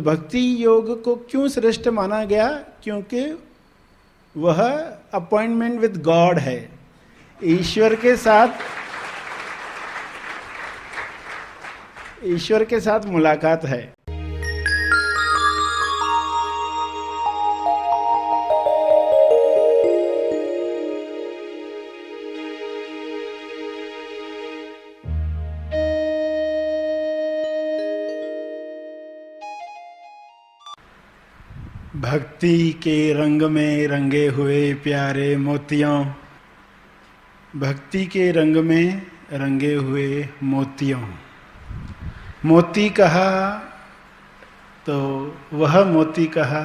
भक्ति योग को क्यों श्रेष्ठ माना गया? क्योंकि वह अपॉइंटमेंट विद गॉड है, ईश्वर के साथ मुलाकात है। भक्ति के रंग में रंगे हुए प्यारे मोतियों, भक्ति के रंग में रंगे हुए मोतियों। मोती कहा तो वह मोती कहा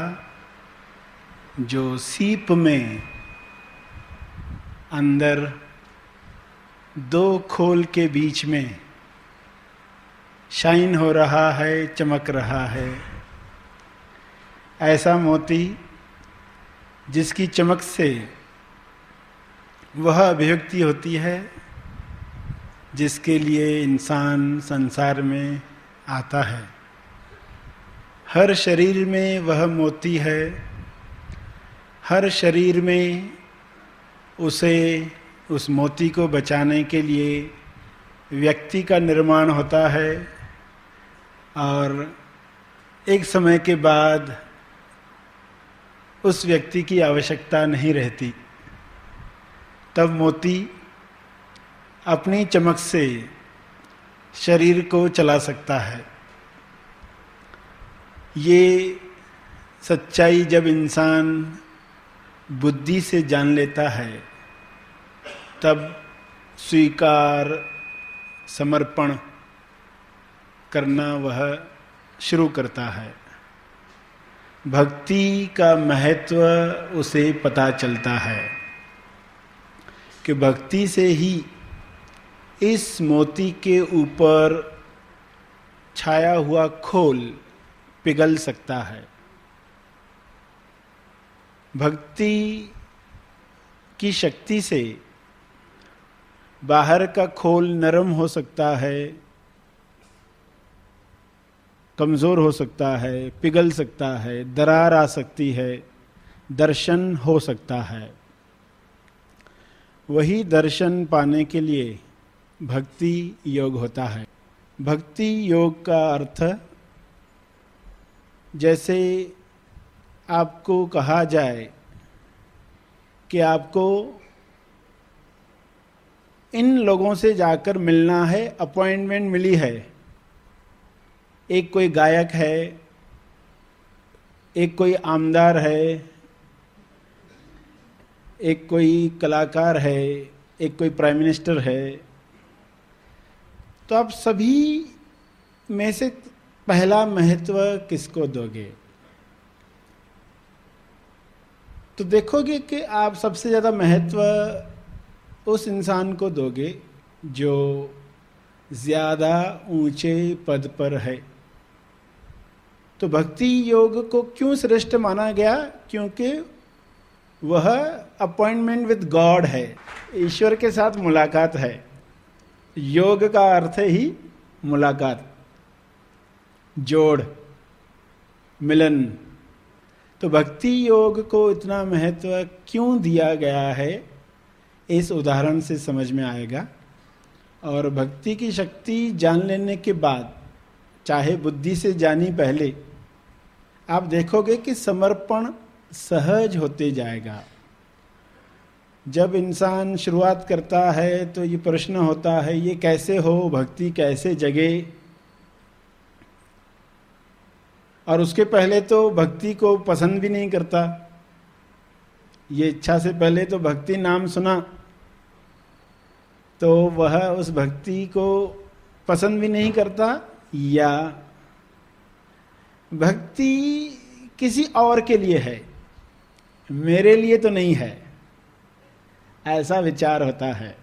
जो सीप में अंदर दो खोल के बीच में शाइन हो रहा है, चमक रहा है। ऐसा मोती जिसकी चमक से वह अभिव्यक्ति होती है जिसके लिए इंसान संसार में आता है। हर शरीर में वह मोती है, हर शरीर में उसे उस मोती को बचाने के लिए व्यक्ति का निर्माण होता है और एक समय के बाद उस व्यक्ति की आवश्यकता नहीं रहती। तब मोती अपनी चमक से शरीर को चला सकता है। ये सच्चाई जब इंसान बुद्धि से जान लेता है तब स्वीकार, समर्पण करना वह शुरू करता है। भक्ति का महत्व उसे पता चलता है कि भक्ति से ही इस मोती के ऊपर छाया हुआ खोल पिघल सकता है। भक्ति की शक्ति से बाहर का खोल नरम हो सकता है, कमज़ोर हो सकता है, पिघल सकता है, दरार आ सकती है, दर्शन हो सकता है। वही दर्शन पाने के लिए भक्ति योग होता है। भक्ति योग का अर्थ जैसे आपको कहा जाए कि आपको इन लोगों से जाकर मिलना है, अपॉइंटमेंट मिली है। एक कोई गायक है, एक कोई आमदार है, एक कोई कलाकार है, एक कोई प्राइम मिनिस्टर है। तो आप सभी में से पहला महत्व किसको दोगे? तो देखोगे कि आप सबसे ज़्यादा महत्व उस इंसान को दोगे जो ज़्यादा ऊंचे पद पर है। तो भक्ति योग को क्यों श्रेष्ठ माना गया? क्योंकि वह अपॉइंटमेंट विद गॉड है, ईश्वर के साथ मुलाकात है। योग का अर्थ ही मुलाकात, जोड़, मिलन। तो भक्ति योग को इतना महत्व क्यों दिया गया है, इस उदाहरण से समझ में आएगा। और भक्ति की शक्ति जान लेने के बाद, चाहे बुद्धि से जानी पहले, आप देखोगे कि समर्पण सहज होते जाएगा। जब इंसान शुरुआत करता है तो ये प्रश्न होता है, ये कैसे हो, भक्ति कैसे जगे? और उसके पहले तो भक्ति को पसंद भी नहीं करता। ये इच्छा से पहले तो भक्ति नाम सुना तो वह उस भक्ति को पसंद भी नहीं करता, या भक्ति किसी और के लिए है, मेरे लिए तो नहीं है, ऐसा विचार होता है।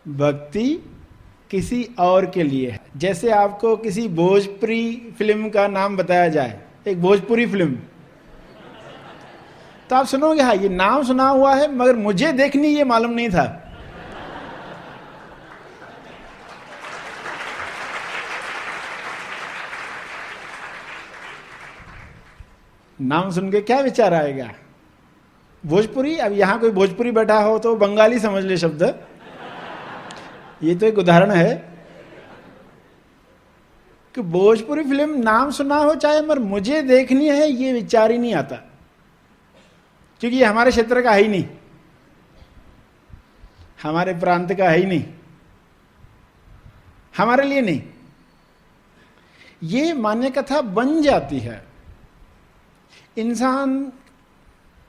भक्ति किसी और के लिए है। जैसे आपको किसी भोजपुरी फिल्म का नाम बताया जाए, एक भोजपुरी फिल्म, तो आप सुनोगे हाँ ये नाम सुना हुआ है मगर मुझे देखनी ये मालूम नहीं था। नाम सुन के क्या विचार आएगा? भोजपुरी। अब यहां कोई भोजपुरी बैठा हो तो बंगाली समझ ले शब्द, ये तो एक उदाहरण है कि भोजपुरी फिल्म नाम सुना हो चाहे, मगर मुझे देखनी है ये विचार ही नहीं आता, क्योंकि ये हमारे क्षेत्र का है ही नहीं, हमारे प्रांत का है ही नहीं, हमारे लिए नहीं। ये मान्य कथा बन जाती है। इंसान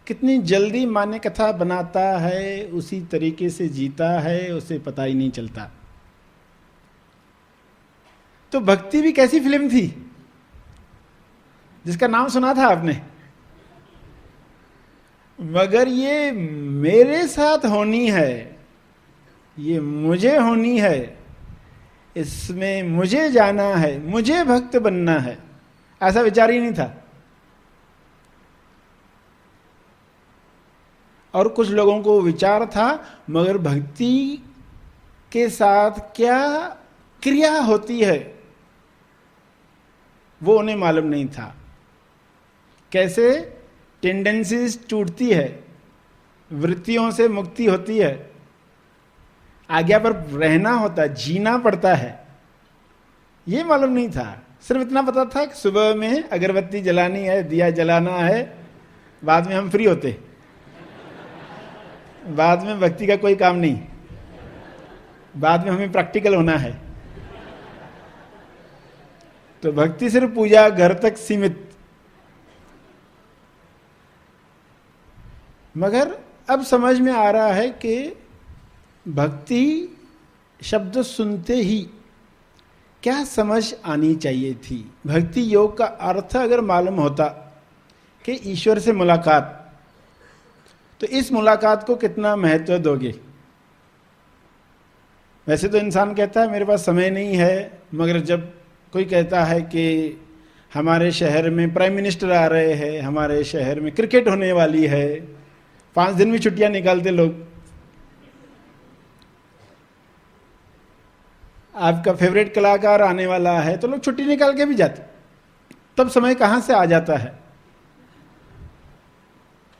कितनी जल्दी मान्य कथा बनाता है, उसी तरीके से जीता है, उसे पता ही नहीं चलता। तो भक्ति भी कैसी फिल्म थी जिसका नाम सुना था आपने, मगर ये मेरे साथ होनी है, ये मुझे होनी है, इसमें मुझे जाना है, मुझे भक्त बनना है, ऐसा विचार ही नहीं था। और कुछ लोगों को विचार था, मगर भक्ति के साथ क्या क्रिया होती है वो उन्हें मालूम नहीं था। कैसे टेंडेंसीज टूटती है, वृत्तियों से मुक्ति होती है, आज्ञा पर रहना होता है, जीना पड़ता है, ये मालूम नहीं था। सिर्फ इतना पता था कि सुबह में अगरबत्ती जलानी है, दिया जलाना है, बाद में हम फ्री होते, बाद में भक्ति का कोई काम नहीं, बाद में हमें प्रैक्टिकल होना है। तो भक्ति सिर्फ पूजा घर तक सीमित। मगर अब समझ में आ रहा है कि भक्ति शब्द सुनते ही क्या समझ आनी चाहिए थी। भक्ति योग का अर्थ अगर मालूम होता कि ईश्वर से मुलाकात, तो इस मुलाकात को कितना महत्व दोगे। वैसे तो इंसान कहता है मेरे पास समय नहीं है, मगर जब कोई कहता है कि हमारे शहर में प्राइम मिनिस्टर आ रहे हैं, हमारे शहर में क्रिकेट होने वाली है, 5 दिन भी छुट्टियां निकालते लोग, आपका फेवरेट कलाकार आने वाला है तो लोग छुट्टी निकाल के भी जाते, तब समय कहां से आ जाता है।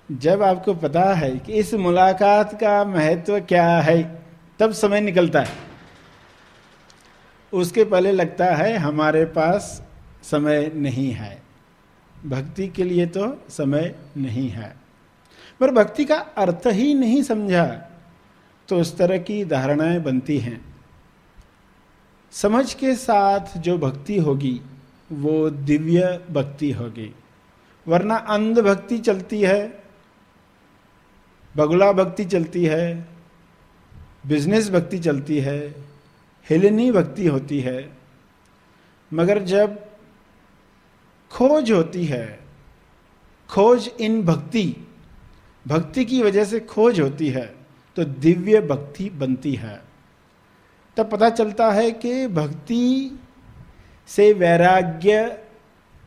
जब आपको पता है कि इस मुलाकात का महत्व क्या है, तब समय निकलता है। उसके पहले लगता है हमारे पास समय नहीं है, भक्ति के लिए तो समय नहीं है। पर भक्ति का अर्थ ही नहीं समझा तो उस तरह की धारणाएं बनती हैं। समझ के साथ जो भक्ति होगी वो दिव्य भक्ति होगी, वरना अंध भक्ति चलती है, बगुला भक्ति चलती है, बिजनेस भक्ति चलती है, हेलेनी भक्ति होती है। मगर जब खोज होती है, खोज इन भक्ति, भक्ति की वजह से खोज होती है, तो दिव्य भक्ति बनती है। तब पता चलता है कि भक्ति से वैराग्य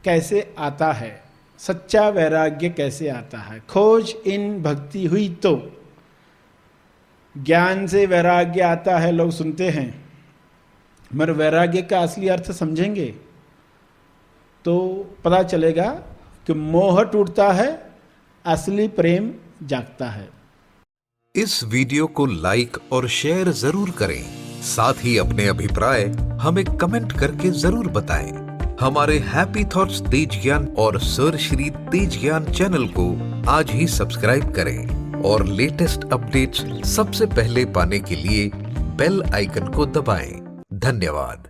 कैसे आता है, सच्चा वैराग्य कैसे आता है। खोज इन भक्ति हुई तो ज्ञान से वैराग्य आता है, लोग सुनते हैं, मगर वैराग्य का असली अर्थ समझेंगे तो पता चलेगा कि मोह टूटता है, असली प्रेम जागता है। इस वीडियो को लाइक और शेयर जरूर करें, साथ ही अपने अभिप्राय हमें कमेंट करके जरूर बताएं। हमारे हैप्पी थॉट्स तेज ज्ञान और सर श्री तेज ज्ञान चैनल को आज ही सब्सक्राइब करें और लेटेस्ट अपडेट्स सबसे पहले पाने के लिए बेल आइकन को दबाएं। धन्यवाद।